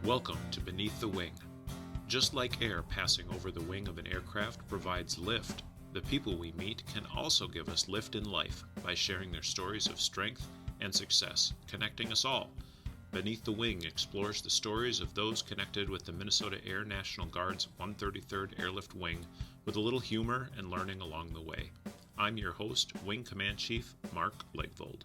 Welcome to Beneath the Wing. Just like air passing over the wing of an aircraft provides lift, the people we meet can also give us lift in life by sharing their stories of strength and success, connecting us all. Beneath the Wing explores the stories of those connected with the Minnesota Air National Guard's 133rd Airlift Wing with a little humor and learning along the way. I'm your host, Wing Command Chief Mark Legvold.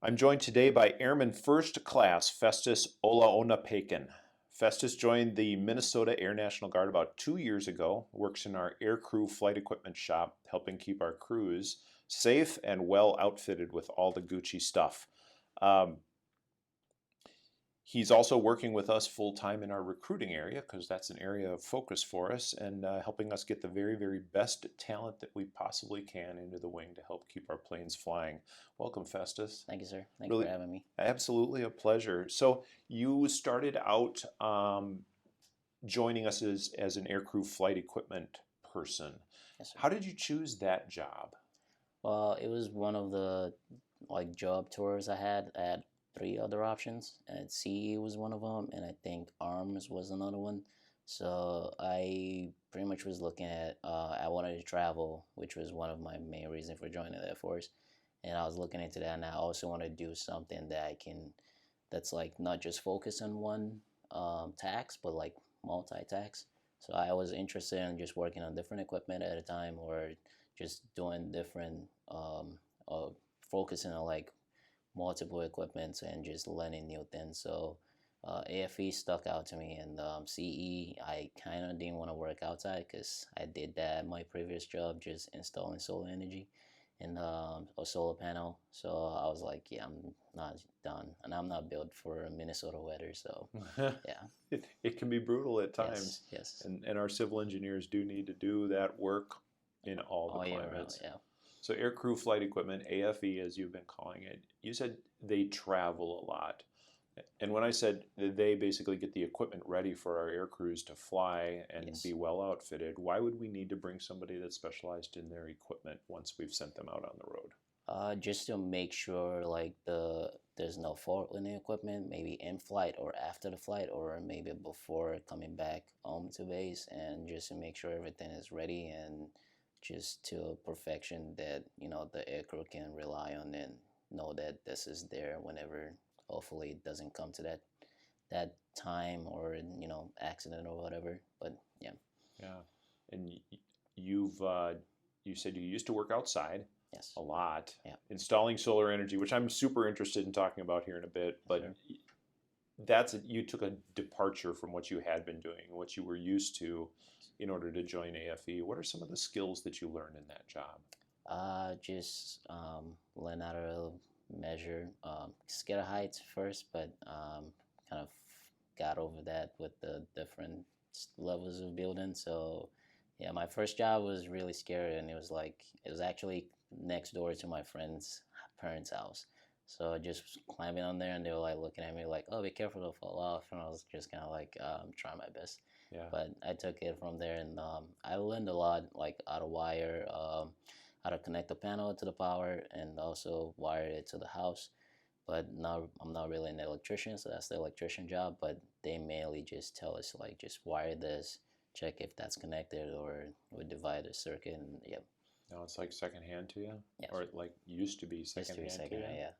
I'm joined today by Airman First Class Festu Olaonipekun. Festus joined the Minnesota Air National Guard about 2 years ago, works in our aircrew flight equipment shop, helping keep our crews safe and well outfitted with all the Gucci stuff. He's also working with us full-time in our recruiting area because that's an area of focus for us and helping us get the very, very best talent that we possibly can into the wing to help keep our planes flying. Welcome, Festus. Thank you, sir. Thank you for having me. Absolutely a pleasure. So you started out joining us as an aircrew flight equipment person. Yes, sir. How did you choose that job? Well, it was one of the job tours I had. I had 3 other options, and CE was one of them, and I think ARMS was another one. So I pretty much was looking at, I wanted to travel, which was one of my main reasons for joining the Air Force. And I was looking into that, and I also want to do something that's not just focus on one task, but multi-task. So I was interested in just working on different equipment at a time, or just doing different, focusing on multiple equipments and just learning new things. So AFE stuck out to me, and CE, I kind of didn't want to work outside because I did that at my previous job, just installing solar energy in a solar panel. So I was like, yeah, I'm not done, and I'm not built for Minnesota weather. So yeah, it can be brutal at times. Yes. And our civil engineers do need to do that work in all the year climates. round, yeah. So aircrew flight equipment, AFE as you've been calling it, you said they travel a lot. And when I said they basically get the equipment ready for our air crews to fly and Yes. be well outfitted, why would we need to bring somebody that's specialized in their equipment once we've sent them out on the road? Just to make sure there's no fault in the equipment, maybe in flight or after the flight, or maybe before coming back home to base, and just to make sure everything is ready and just to perfection that the aircrew can rely on and know that this is there whenever hopefully it doesn't come to that time or accident or whatever. But yeah. And you said you used to work outside. Yes. A lot. Yeah. Installing solar energy, which I'm super interested in talking about here in a bit, but sure. You took a departure from what you had been doing, what you were used to in order to join AFE. What are some of the skills that you learned in that job? Just learn how to measure, scatter heights first, but kind of got over that with the different levels of building. So yeah, my first job was really scary, and it was actually next door to my friend's parents' house. So just climbing on there, and they were looking at me "Oh, be careful, don't fall off." And I was just kind of trying my best. Yeah. But I took it from there, and I learned a lot, how to wire, how to connect the panel to the power, and also wire it to the house. But now I'm not really an electrician, so that's the electrician job. But they mainly just tell us just wire this, check if that's connected, or divide the circuit, and yep. Now it's like secondhand to you? Yes. Or it used to be secondhand to you? Yeah.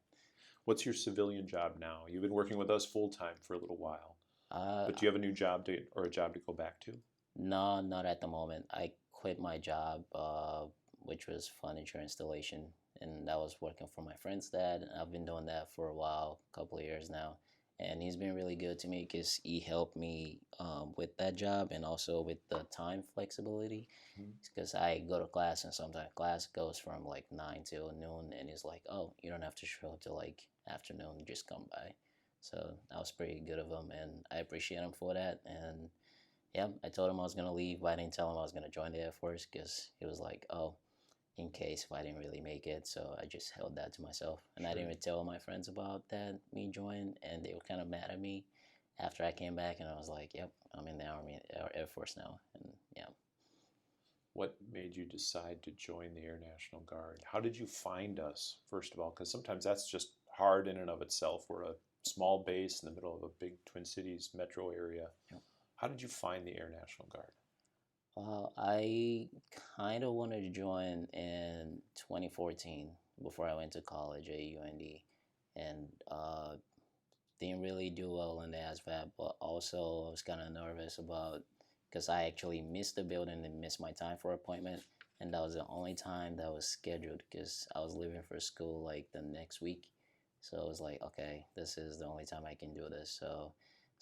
What's your civilian job now? You've been working with us full-time for a little while. But do you have a new job or a job to go back to? No, not at the moment. I quit my job, which was furniture installation, and I was working for my friend's dad. I've been doing that for a while, a couple of years now, and he's been really good to me because he helped me with that job and also with the time flexibility. Because I go to class, and sometimes class goes from 9 till noon, and he's like, "Oh, you don't have to show up till afternoon, just come by." So that was pretty good of him, and I appreciate him for that. And yeah, I told him I was gonna leave, but I didn't tell him I was gonna join the Air Force because he was like, "Oh, in case if I didn't really make it." So I just held that to myself, and I didn't even tell my friends about that me joining, and they were kind of mad at me after I came back, and I was like, "Yep, I'm in the Army, Air Force now," and yeah. What made you decide to join the Air National Guard? How did you find us, first of all? Because sometimes that's just hard in and of itself. We're a small base in the middle of a big Twin Cities metro area. Yep. How did you find the Air National Guard? I kind of wanted to join in 2014 before I went to college at UND, and didn't really do well in the ASVAB, but also I was kind of nervous about because I actually missed the building and missed my time for appointment, and that was the only time that was scheduled because I was leaving for school like the next week, so it was like, okay, this is the only time I can do this. So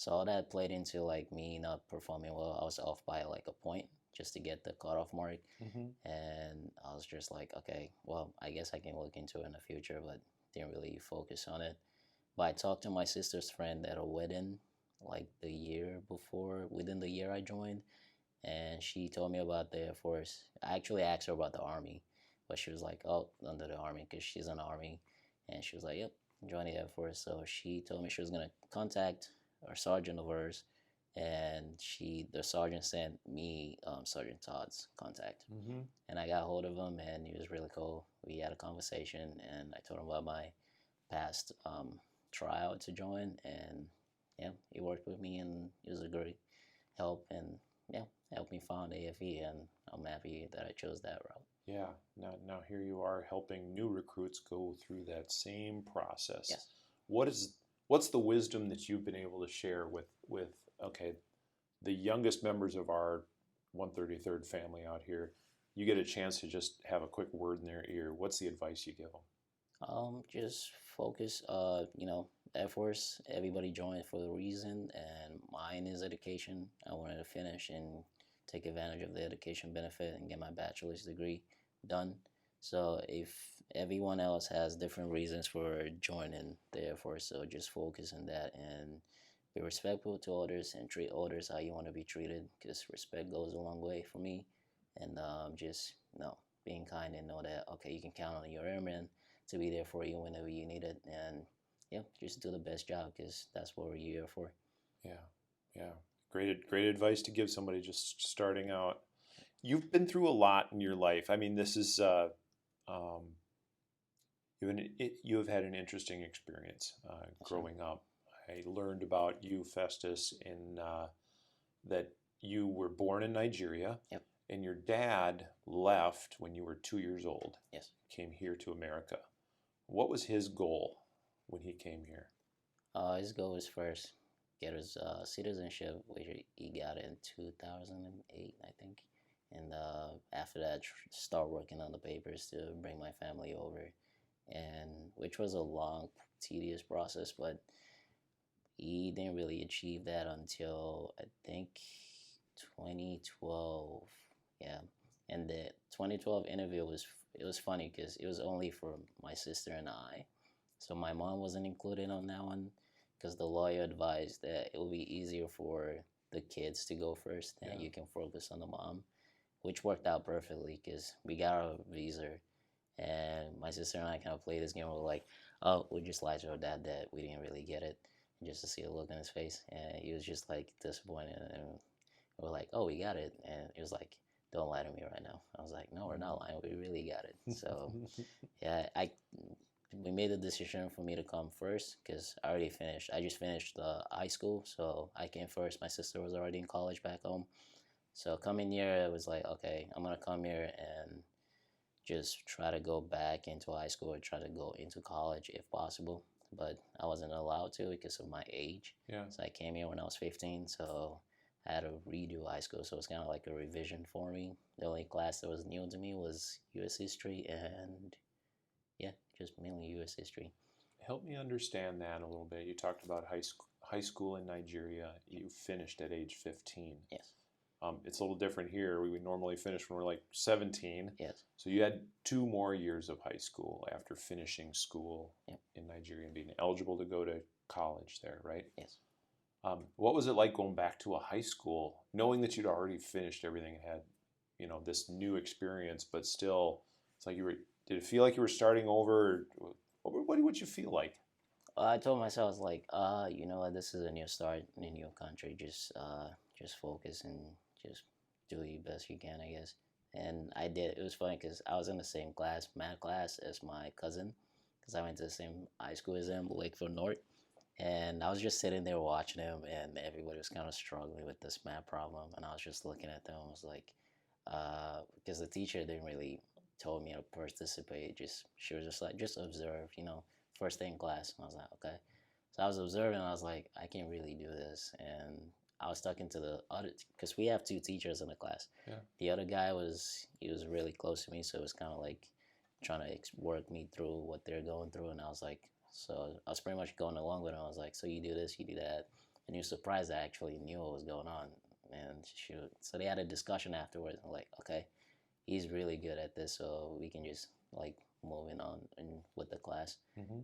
all that played into like me not performing well. I was off by like a point just to get the cutoff mark, and I was just like, okay, well, I guess I can look into it in the future, but didn't really focus on it. But I talked to my sister's friend at a wedding like the year before, within the year I joined, and she told me about the Air Force. I actually asked her about the Army, but she was like, oh, under the Army, because she's in the Army. And she was like, yep, join the Air Force. So she told me she was going to contact a sergeant of hers, and the sergeant sent me Sergeant Todd's contact. And I got hold of him, and he was really cool. We had a conversation, and I told him about my past tryout to join, and yeah, he worked with me, and he was a great help, and yeah, helped me find AFE, and I'm happy that I chose that route. Yeah. Now here you are helping new recruits go through that same process. Yes. What's the wisdom that you've been able to share with okay, the youngest members of our 133rd family out here? You get a chance to just have a quick word in their ear. What's the advice you give them? Just focus. Air Force. Everybody joined for a reason, and mine is education. I wanted to finish and take advantage of the education benefit and get my bachelor's degree done. So if everyone else has different reasons for joining the Air Force, so just focus on that and be respectful to others and treat others how you want to be treated, because respect goes a long way for me. And just being kind and know that, okay, you can count on your airman to be there for you whenever you need it, and yeah, just do the best job, because that's what we're here for. Yeah. Great advice to give somebody just starting out. You've been through a lot in your life. I mean, this is you have had an interesting experience growing up. I learned about you, Festus, in that you were born in Nigeria. Yep. And your dad left when you were 2 years old. Yes. Came here to America. What was his goal when he came here? His goal was first get his citizenship, which he got in 2008, I think. And after that, start working on the papers to bring my family over, and which was a long, tedious process, but he didn't really achieve that until I think 2012. Yeah, and the 2012 interview was funny because it was only for my sister and I, so my mom wasn't included on that one because the lawyer advised that it will be easier for the kids to go first, and you can focus on the mom, which worked out perfectly because we got our visa, and my sister and I kind of played this game. We're like, oh, we just lied to our dad that we didn't really get it, just to see the look on his face, and he was just like disappointed, and we're like, oh, we got it, and he was like, don't lie to me right now. I was like, no, we're not lying, we really got it. So yeah, we made the decision for me to come first because I just finished high school, so I came first. My sister was already in college back home, so coming here, it was like, okay, I'm gonna come here and just try to go back into high school or try to go into college if possible, but I wasn't allowed to because of my age. Yeah. So I came here when I was 15, so I had to redo high school, so it's kind of like a revision for me. The only class that was new to me was U.S. history, and yeah, just mainly U.S. history. Help me understand that a little bit. You talked about high school in Nigeria. You finished at age 15. Yes. It's a little different here. We would normally finish when we're like 17. Yes. So you had 2 more years of high school after finishing school in Nigeria and being eligible to go to college there, right? Yes. What was it like going back to a high school, knowing that you'd already finished everything and had, this new experience, but still, it's like did it feel like you were starting over? What would you feel like? I told myself, I was like, you know what, this is a new start in a new country. Just focus and just do the best you can, I guess. And I did. It was funny because I was in the same class, math class, as my cousin, because I went to the same high school as him, Lakeville North. And I was just sitting there watching him, and everybody was kind of struggling with this math problem. And I was just looking at them. I was like, because the teacher didn't really told me to participate. Just she was just like, just observe, first day in class. And I was like, okay. So I was observing. And I was like, I can't really do this. And I was talking to the other, because we have two teachers in the class. Yeah. The other guy he was really close to me, so it was kind of like trying to work me through what they're going through. And I was like, so I was pretty much going along with him. I was like, so you do this, you do that. And he was surprised I actually knew what was going on. And shoot. So they had a discussion afterwards. I'm like, okay, he's really good at this, so we can just like moving on and with the class.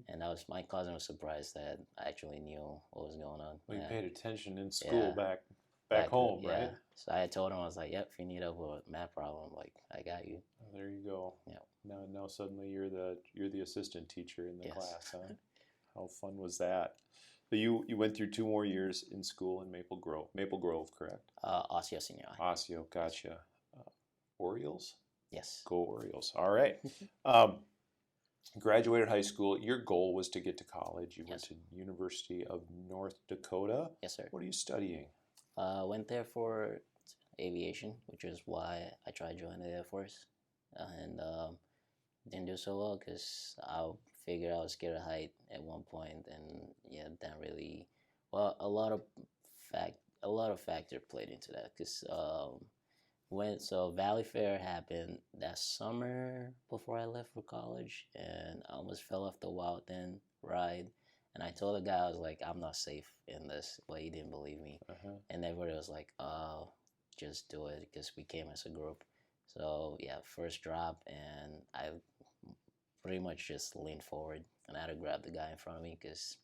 And that was my cousin was surprised that I actually knew what was going on. Well, you paid attention in school back home, yeah. right? So I had told him, I was like, yep, if you need help with a math problem, like I got you. Oh, there you go. Yeah. Now suddenly you're the assistant teacher in the Yes. class, huh? How fun was that? So you went through 2 more years in school in Maple Grove. Maple Grove, correct? Osseo Senior High. Osseo, gotcha. Orioles? Yes. Go Orioles. All right. Graduated high school. Your goal was to get to college. You went to University of North Dakota. Yes, sir. What are you studying? Went there for aviation, which is why I tried joining the Air Force, and didn't do so well because I figured I was scared of height at one point, and yeah, that really, well, a lot of factor played into that because Valley Fair happened that summer before I left for college, and I almost fell off the Wild Thing ride. And I told the guy, I was like, I'm not safe in this, but he didn't believe me. And everybody was like, oh, just do it, because we came as a group. So yeah, first drop, and I pretty much just leaned forward, and I had to grab the guy in front of me because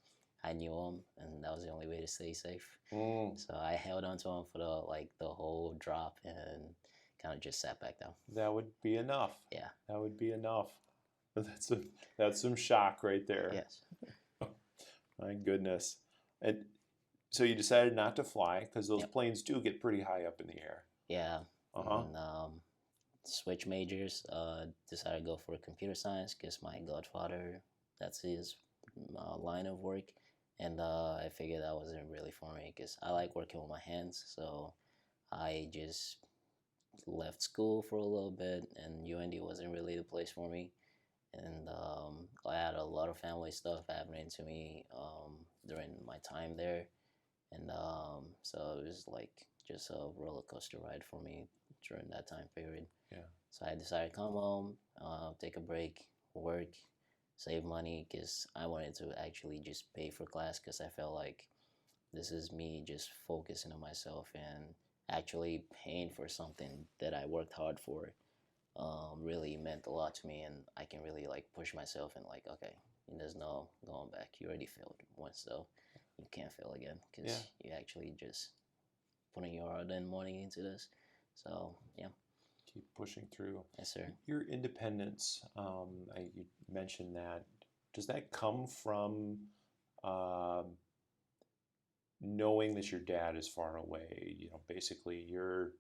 I knew him, and that was the only way to stay safe. So I held on to him for the whole drop, and kind of just sat back down. That would be enough. Yeah. That would be enough. That's some shock right there. Yes. My goodness. And so you decided not to fly because those planes do get pretty high up in the air. Yeah. And switch majors. Decided to go for computer science because my godfather, that's his line of work. And I figured that wasn't really for me because I like working with my hands. So I just left school for a little bit, and UND wasn't really the place for me. And I had a lot of family stuff happening to me during my time there. And so it was like just a roller coaster ride for me during that time period. Yeah. So I decided to come home, take a break, work, save money, because I wanted to actually just pay for class, because I felt like this is me just focusing on myself and actually paying for something that I worked hard for. Really meant a lot to me, and I can really like push myself and like, okay, there's no going back. You already failed once, so you can't fail again, because you actually just putting your hard earned money into this. So yeah, keep pushing through. Yes, sir. Your independence, you mentioned that. Does that come from knowing that your dad is far away? Basically your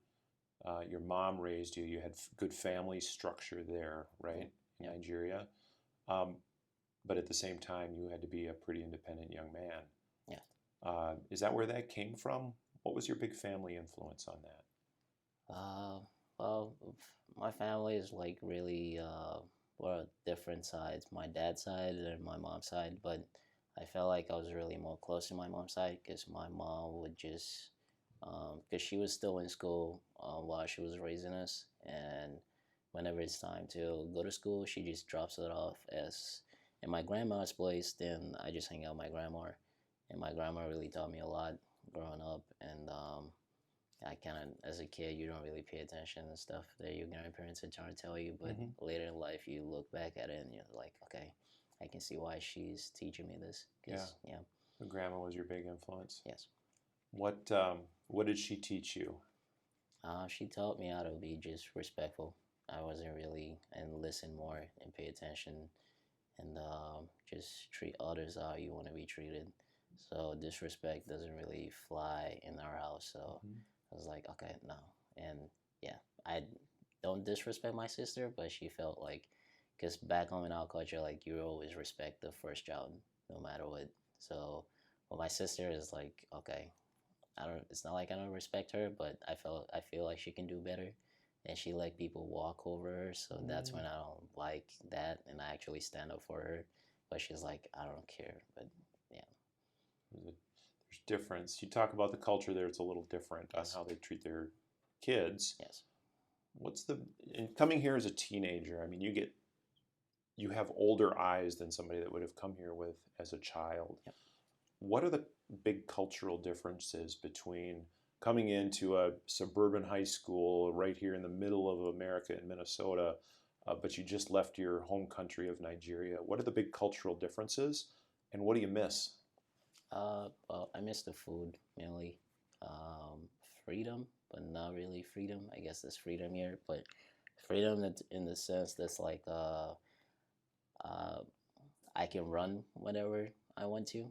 mom raised you. You had good family structure there, right, in Nigeria. But at the same time, you had to be a pretty independent young man. Yeah. Is that where that came from? What was your big family influence on that? Well, my family is like really well, different sides. My dad's side and my mom's side, but I felt like I was really more close to my mom's side, because my mom would just, because she was still in school while she was raising us, and whenever it's time to go to school, she just drops it off as in my grandma's place. Then I just hang out with my grandma, and my grandma really taught me a lot growing up. And I kind of, as a kid, you don't really pay attention and stuff that your grandparents are trying to tell you, but later in life, you look back at it and you're like, okay, I can see why she's teaching me this. Yeah. Your grandma was your big influence. Yes. What did she teach you? She taught me how to be just respectful. I wasn't really, and listen more and pay attention, and just treat others how you want to be treated. So disrespect doesn't really fly in our house. So I was like, okay, no. And yeah, I don't disrespect my sister, but she felt like, because back home in our culture, like you always respect the first child no matter what. So, well, my sister is like, okay, I don't. It's not like I don't respect her, but I feel like she can do better, and she let people walk over her. So that's when I don't like that, and I actually stand up for her. But she's like, I don't care. But yeah, There's difference. You talk about the culture there; it's a little different on yes, how they treat their kids. yes. What's the and coming here as a teenager? I mean, you have older eyes than somebody that would have come here with as a child. Yep. What are the big cultural differences between coming into a suburban high school right here in the middle of America in Minnesota, but you just left your home country of Nigeria? What are the big cultural differences, and what do you miss? Well, I miss the food mainly. Freedom, but not really freedom. I guess there's freedom here, but freedom in the sense that's like uh, I can run whenever I want to,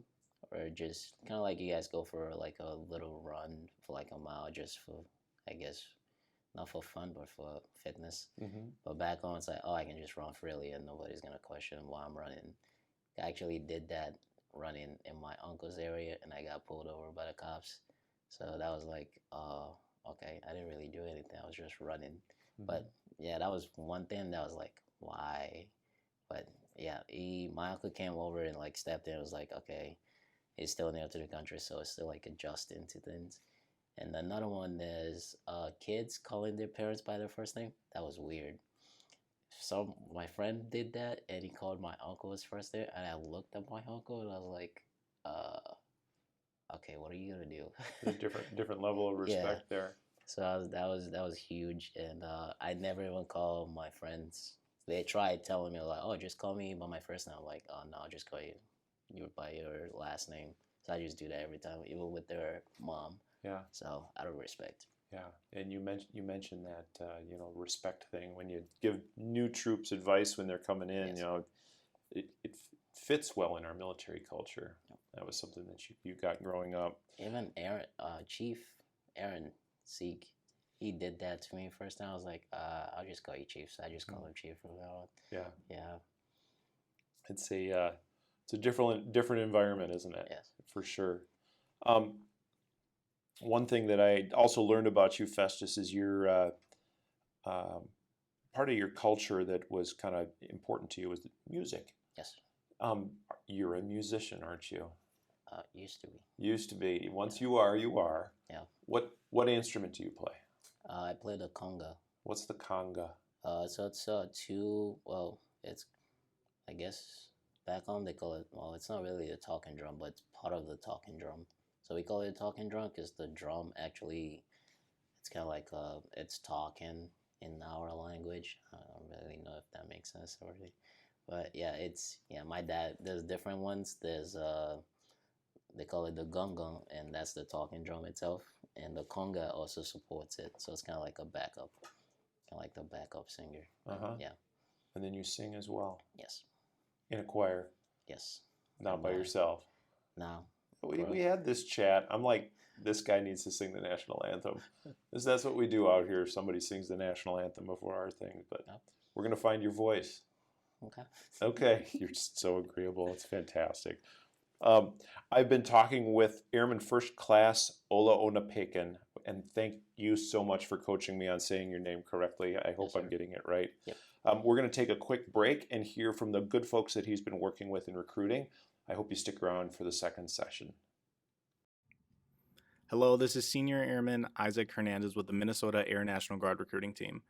or just kind of like you guys go for like a little run for like a mile, just for, I guess, not for fun, but for fitness. But back home, it's like, oh, I can just run freely and nobody's gonna question why I'm running. I actually did that running in my uncle's area, and I got pulled over by the cops. So that was like, okay, I didn't really do anything. I was just running. But yeah, that was one thing that was like, why? But yeah, my uncle came over and like stepped in and was like, okay, he's still new to the country, so it's still like adjusting to things. And another one is kids calling their parents by their first name. That was weird. So my friend did that, and he called my uncle his first name, and I looked at my uncle, and I was like, okay, what are you gonna do? A different level of Yeah. respect there. So that was huge, and I never even call my friends. They tried telling me like, oh, just call me by my first name. I'm like, oh no, I'll just call you by your last name. So I just do that every time, even with their mom. Yeah. So out of respect. Yeah, and you mentioned that respect thing when you give new troops advice when they're coming in. Yes. It fits well in our military culture. That was something that you got growing up. Even Aaron, Chief Aaron Seek, he did that to me first time. I was like, I'll just call you Chief. So I just call him Chief from now on. Yeah, Yeah. it's a different environment, isn't it? Yes. For sure. One thing that I also learned about you, Festus, is your part of your culture that was kind of important to you was music. Yes. You're a musician, aren't you? Used to be. Used to be. Once you are, you are. Yeah. What instrument do you play? I play the conga. What's the conga? So it's it's, I guess, back home they call it, well, it's not really a talking drum, but it's part of the talking drum. So we call it a talking drum because the drum actually, it's kind of like, it's talking in our language. I don't really know if that makes sense already. But yeah, my dad, there's different ones. There's, they call it the gungun, and that's the talking drum itself. And the conga also supports it. So it's kind of like a backup, kind of like the backup singer. Yeah. And then you sing as well. Yes. In a choir. Yes. Not by yourself. No. We had this chat. I'm like, this guy needs to sing the national anthem. That's what we do out here. Somebody sings the national anthem before our thing. But we're going to find your voice. Okay. Okay. You're just so agreeable. It's fantastic. I've been talking with Airman First Class Olaonipekun, and thank you so much for coaching me on saying your name correctly. I hope I'm getting it right. Yep. We're going to take a quick break and hear from the good folks that he's been working with in recruiting. I hope you stick around for the second session. Hello, this is Senior Airman Isaac Hernandez with the Minnesota Air National Guard recruiting team.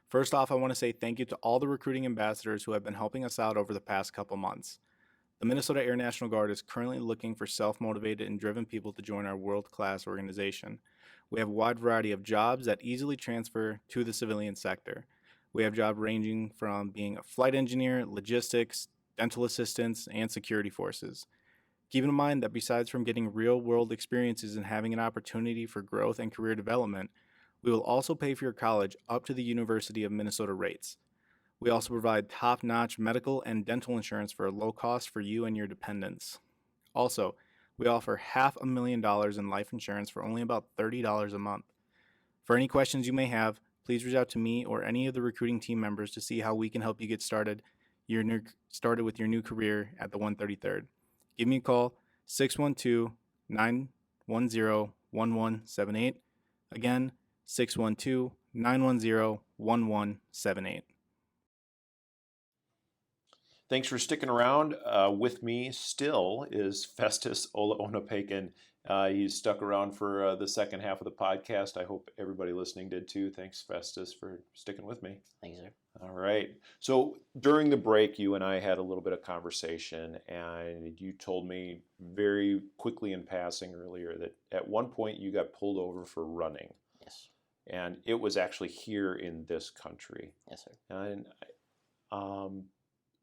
First off, I want to say thank you to all the recruiting ambassadors who have been helping us out over the past couple months. The Minnesota Air National Guard is currently looking for self-motivated and driven people to join our world-class organization. We have a wide variety of jobs that easily transfer to the civilian sector. We have jobs ranging from being a flight engineer, logistics, dental assistants, and security forces. Keep in mind that besides from getting real-world experiences and having an opportunity for growth and career development, we will also pay for your college up to the University of Minnesota rates. We also provide top-notch medical and dental insurance for a low cost for you and your dependents. Also, we offer $500,000 in life insurance for only about $30 a month. For any questions you may have, please reach out to me or any of the recruiting team members to see how we can help you get started with your new career at the 133rd. Give me a call, 612-910-1178. Again, 612-910-1178. Thanks for sticking around. With me still is Festus Olaonipekun. He's stuck around for the second half of the podcast. I hope everybody listening did too. Thanks, Festus, for sticking with me. Thank you, sir. All right. So during the break, you and I had a little bit of conversation, and you told me very quickly in passing earlier that at one point you got pulled over for running. Yes. And it was actually here in this country. Yes, sir. And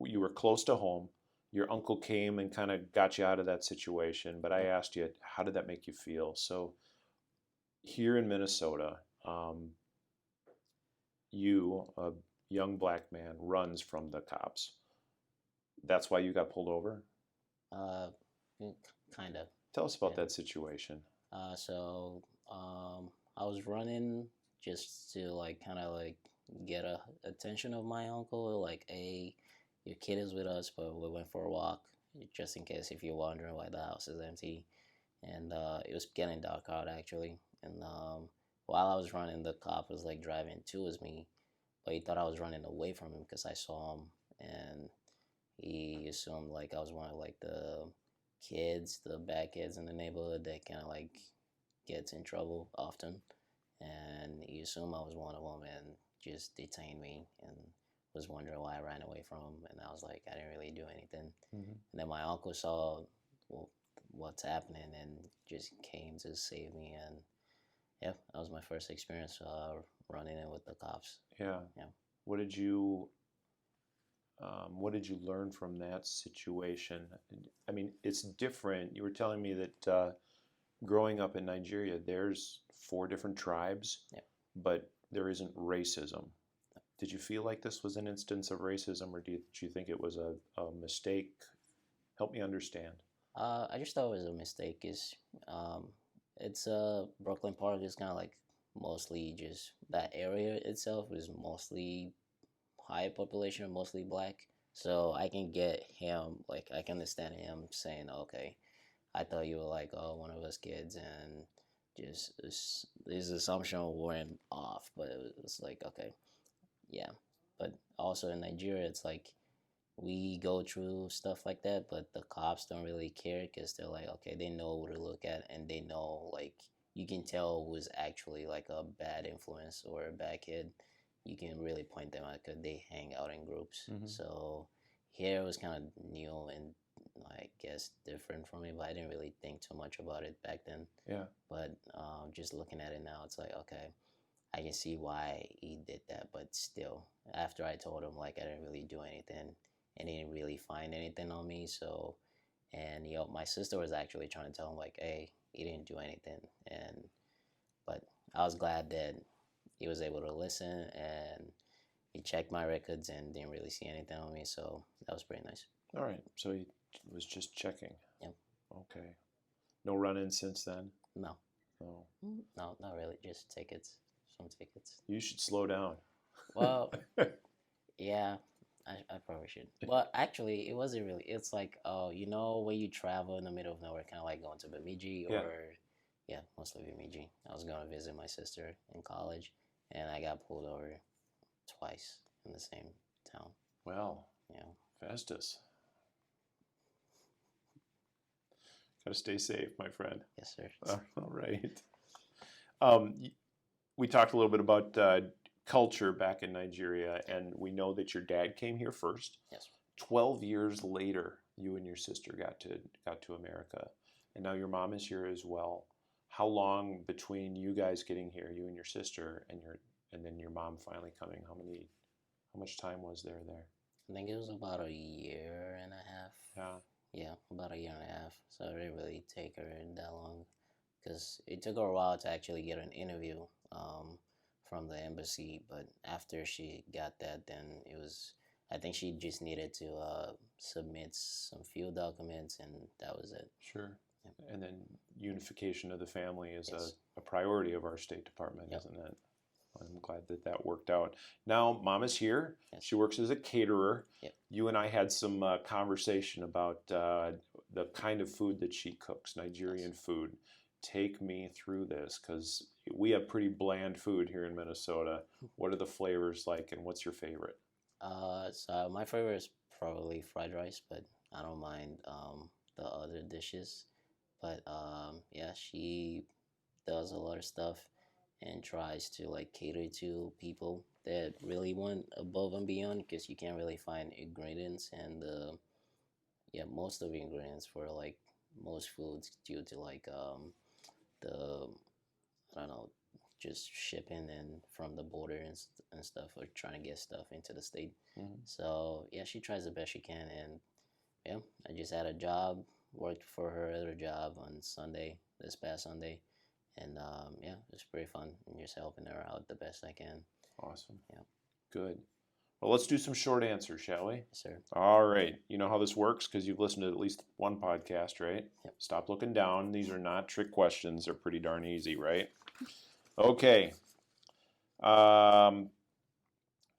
you were close to home. Your uncle came and kind of got you out of that situation. But I asked you, how did that make you feel? So here in Minnesota, you, a young black man, runs from the cops. That's why you got pulled over? Kind of. Tell us about that situation. So I was running just to kind of get attention of my uncle. Like, hey, your kid is with us, but we went for a walk, just in case if you're wondering why the house is empty. And it was getting dark out, actually. And while I was running, the cop was driving towards me, but he thought I was running away from him because I saw him, and he assumed I was one of the kids, the bad kids in the neighborhood that kind of gets in trouble often, and he assumed I was one of them and just detained me and was wondering why I ran away from him. And I was like, I didn't really do anything. Mm-hmm. And then my uncle saw what's happening and just came to save me. And yeah, that was my first experience running in with the cops. Yeah. What did you learn from that situation? I mean, it's different. You were telling me that growing up in Nigeria, there's 4 different tribes, but there isn't racism. Did you feel like this was an instance of racism, or did you think it was a mistake? Help me understand. I just thought it was a mistake. It's Brooklyn Park is kind of mostly just that area itself is mostly high population, mostly black. So I can get him, I can understand him saying, okay, I thought you were one of us kids, and just his assumption weren't off, but it was okay, yeah. But also in Nigeria, it's we go through stuff like that, but the cops don't really care because they're okay, they know what to look at, and they know you can tell who's actually a bad influence or a bad kid. You can really point them out because they hang out in groups. Mm-hmm. So here it was kind of new and I guess different for me, but I didn't really think too much about it back then. Yeah. But just looking at it now, it's okay, I can see why he did that, but still, after I told him I didn't really do anything and he didn't really find anything on me, so, and my sister was actually trying to tell him hey, he didn't do anything, but I was glad that he was able to listen and he checked my records and didn't really see anything on me, so that was pretty nice. All right, so he was just checking. Yep. Okay. No run-ins since then? No. No. No, not really. Just tickets. Some tickets. You should slow down. Well, yeah, I probably should. But actually, it wasn't really. It's when you travel in the middle of nowhere, kind of going to Bemidji mostly Bemidji. I was going to visit my sister in college, and I got pulled over twice in the same town. Well, Festus. Got to stay safe, my friend. Yes, sir. All right. We talked a little bit about culture back in Nigeria, and we know that your dad came here first. Yes. 12 years later, you and your sister got to America, and now your mom is here as well. How long between you guys getting here, you and your sister, and then your mom finally coming? How much time was there? I think it was about a year and a half. Yeah. Yeah, about a year and a half. So it didn't really take her that long, because it took her a while to actually get an interview from the embassy. But after she got that, then I think she just needed to submit some few documents, and that was it. Sure. And then unification of the family is a priority of our State Department, isn't it? I'm glad that that worked out. Now, Mama's here. Yes. She works as a caterer. Yep. You and I had some conversation about the kind of food that she cooks, Nigerian Yes. food. Take me through this, because we have pretty bland food here in Minnesota. What are the flavors like, and what's your favorite? So my favorite is probably fried rice, but I don't mind the other dishes. But yeah, she does a lot of stuff and tries to like cater to people that really want above and beyond, because you can't really find ingredients and yeah, most of the ingredients for like most foods due to like the I don't know, just shipping and from the border and stuff, or trying to get stuff into the state. Mhm. So yeah, she tries the best she can, and yeah, I just had a job, worked for her other job on Sunday, this past Sunday, and yeah, it was pretty fun, and just helping her out the best I can. Awesome. Yeah. Good. Well, let's do some short answers, shall we? Yes, sir. All right. You know how this works because you've listened to at least one podcast, right? Yep. Stop looking down. These are not trick questions. They're pretty darn easy, right? Okay.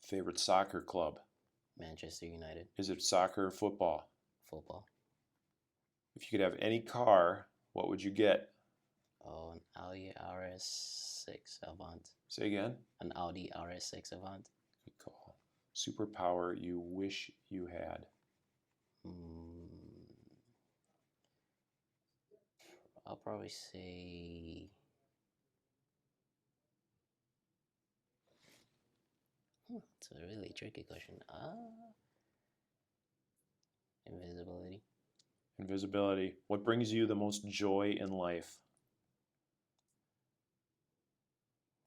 Favorite soccer club? Manchester United. Is it soccer or football? Football. If you could have any car, what would you get? Oh, an Audi RS6 Avant. Say again. An Audi RS6 Avant. Good call. Superpower you wish you had? I'll probably say it's a really tricky question. Invisibility. Invisibility. What brings you the most joy in life?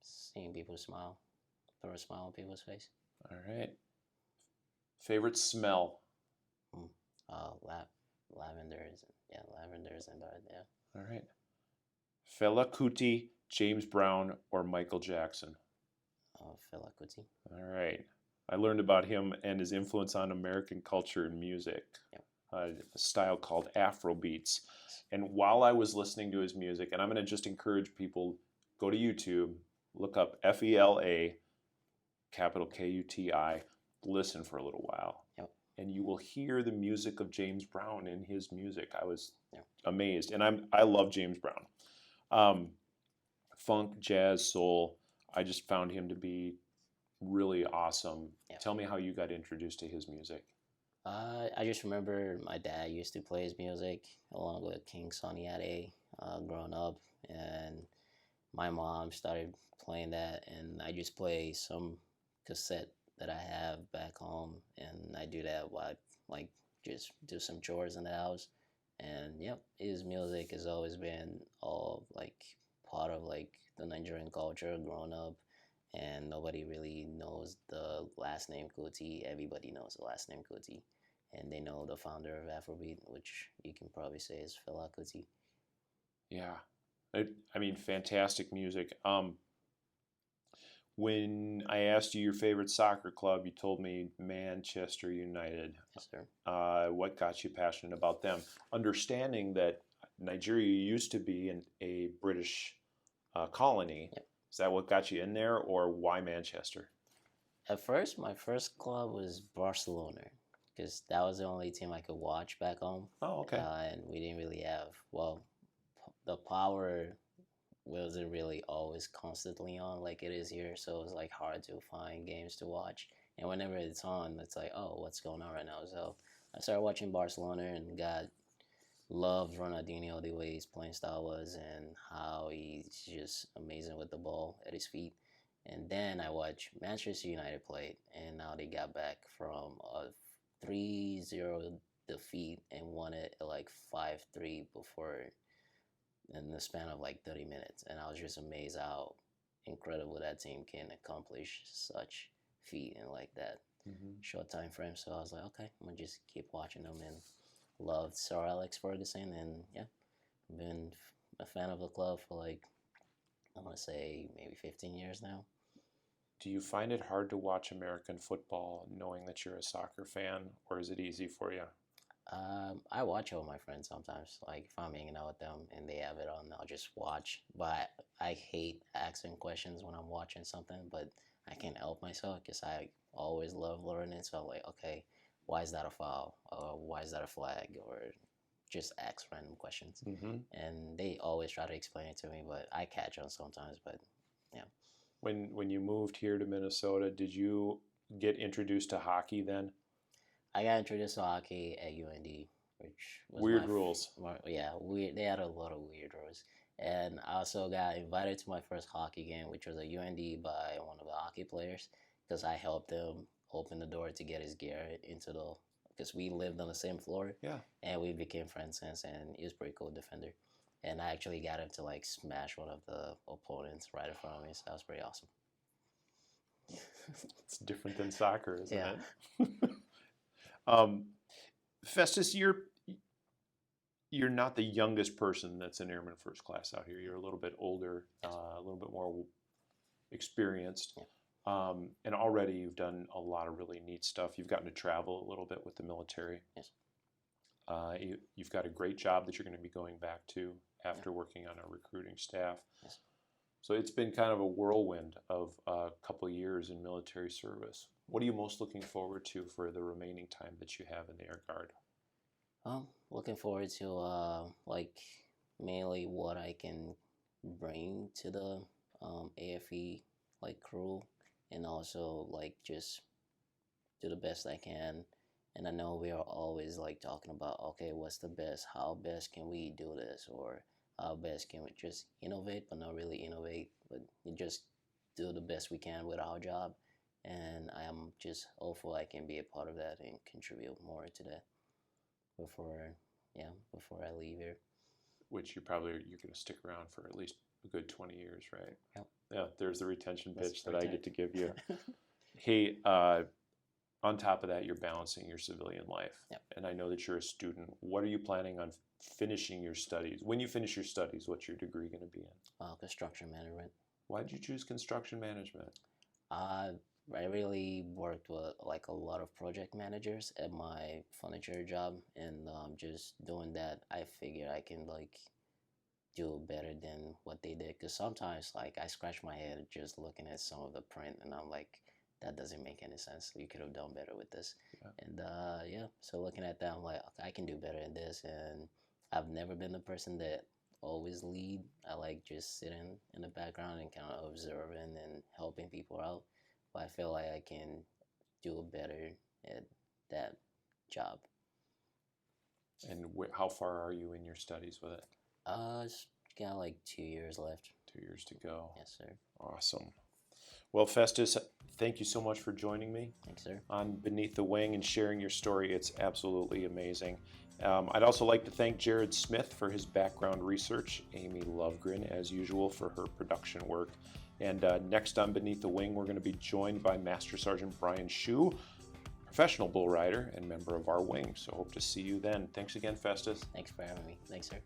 Seeing people smile. Throw a smile on people's face. All right. Favorite smell? Lavender is in bed, yeah. All right. Fela Kuti, James Brown, or Michael Jackson? Fela Kuti. All right. I learned about him and his influence on American culture and music. Yep. A style called Afro beats. And while I was listening to his music, and I'm going to just encourage people, go to YouTube, look up Fela, capital Kuti, listen for a little while. Yep. And you will hear the music of James Brown in his music. I was Yep. amazed. And I love James Brown. Funk, jazz, soul. I just found him to be really awesome. Yep. Tell me how you got introduced to his music. I just remember my dad used to play his music along with King Sonny Ade growing up, and my mom started playing that, and I just play some cassette that I have back home, and I do that while I like just do some chores in the house. And yep, his music has always been all like part of like the Nigerian culture growing up, and nobody really knows the last name Kuti. Everybody knows the last name Kuti, and they know the founder of Afrobeat, which you can probably say is Fela Kuti. Yeah, I mean, fantastic music. When I asked you your favorite soccer club, you told me Manchester United. Yes, sir. What got you passionate about them? Understanding that Nigeria used to be a British colony. Yep. Is that what got you in there, or why Manchester? At first, my first club was Barcelona, because that was the only team I could watch back home. Oh, okay. And we didn't really have, well, the power wasn't really always constantly on like it is here, so it was like hard to find games to watch. And whenever it's on, it's like, oh, what's going on right now? So I started watching Barcelona and loved Ronaldinho, the way his playing style was and how he's just amazing with the ball at his feet. And then I watched Manchester United play, and now they got back from a 3-0 defeat and won it like 5-3 before in the span of like 30 minutes. And I was just amazed how incredible that team can accomplish such feat in like that short time frame. So I was like, okay, I'm gonna just keep watching them, and loved Sir Alex Ferguson, and yeah, been a fan of the club for like, I want to say maybe 15 years now. Do you find it hard to watch American football knowing that you're a soccer fan, or is it easy for you? I watch it with my friends sometimes. Like if I'm hanging out with them and they have it on, I'll just watch. But I hate asking questions when I'm watching something, but I can't help myself because I always love learning. So I'm like, okay, why is that a foul? Or why is that a flag? Or just ask random questions. Mm-hmm. And they always try to explain it to me, but I catch on sometimes. But yeah. When you moved here to Minnesota, did you get introduced to hockey then? I got introduced to hockey at UND, which was Weird rules. yeah, weird. They had a lot of weird rules, and I also got invited to my first hockey game, which was at UND by one of the hockey players, because I helped him open the door to get his gear into the. Because we lived on the same floor, Yeah. and we became friends since, and he was a pretty cool defender. And I actually got him to like smash one of the opponents right in front of me, so that was pretty awesome. It's different than soccer, isn't Yeah. it? Festus, you're not the youngest person that's in Airman First Class out here. You're a little bit older, a little bit more experienced. Yeah. And already you've done a lot of really neat stuff. You've gotten to travel a little bit with the military. Yes. You've got a great job that you're going to be going back to after working on a recruiting staff. Yes. So it's been kind of a whirlwind of a couple of years in military service. What are you most looking forward to for the remaining time that you have in the Air Guard? Looking forward to like mainly what I can bring to the AFE like crew, and also like just do the best I can. And I know we are always like talking about, okay, what's the best? How best can we do this? Or how best can we just innovate, but not really innovate, but just do the best we can with our job. And I am just hopeful I can be a part of that and contribute more to that before I leave here. Which you're going to stick around for at least a good 20 years, right? Yep. Yeah, there's the retention That's pitch that I retention. get to give you. Hey, on top of that, you're balancing your civilian life. Yep. And I know that you're a student. What are you planning on finishing your studies? When you finish your studies, what's your degree going to be in? Construction management. Why did you choose construction management? I really worked with like a lot of project managers at my furniture job, and just doing that, I figured I can like do better than what they did. Because sometimes like I scratch my head just looking at some of the print, and I'm like, that doesn't make any sense. You could have done better with this. Yeah. And so looking at that, I'm like, okay, I can do better at this. And I've never been the person that always lead. I like just sitting in the background and kind of observing and helping people out. But I feel like I can do better at that job. And how far are you in your studies with it? It's got like 2 years left. 2 years to go. Yes, sir. Awesome. Well, Festus, thank you so much for joining me Thanks, sir. on Beneath the Wing and sharing your story. It's absolutely amazing. I'd also like to thank Jared Smith for his background research, Amy Lovegren, as usual, for her production work. And next on Beneath the Wing, we're going to be joined by Master Sergeant Brian Shue, professional bull rider and member of our wing. So hope to see you then. Thanks again, Festus. Thanks for having me. Thanks, sir.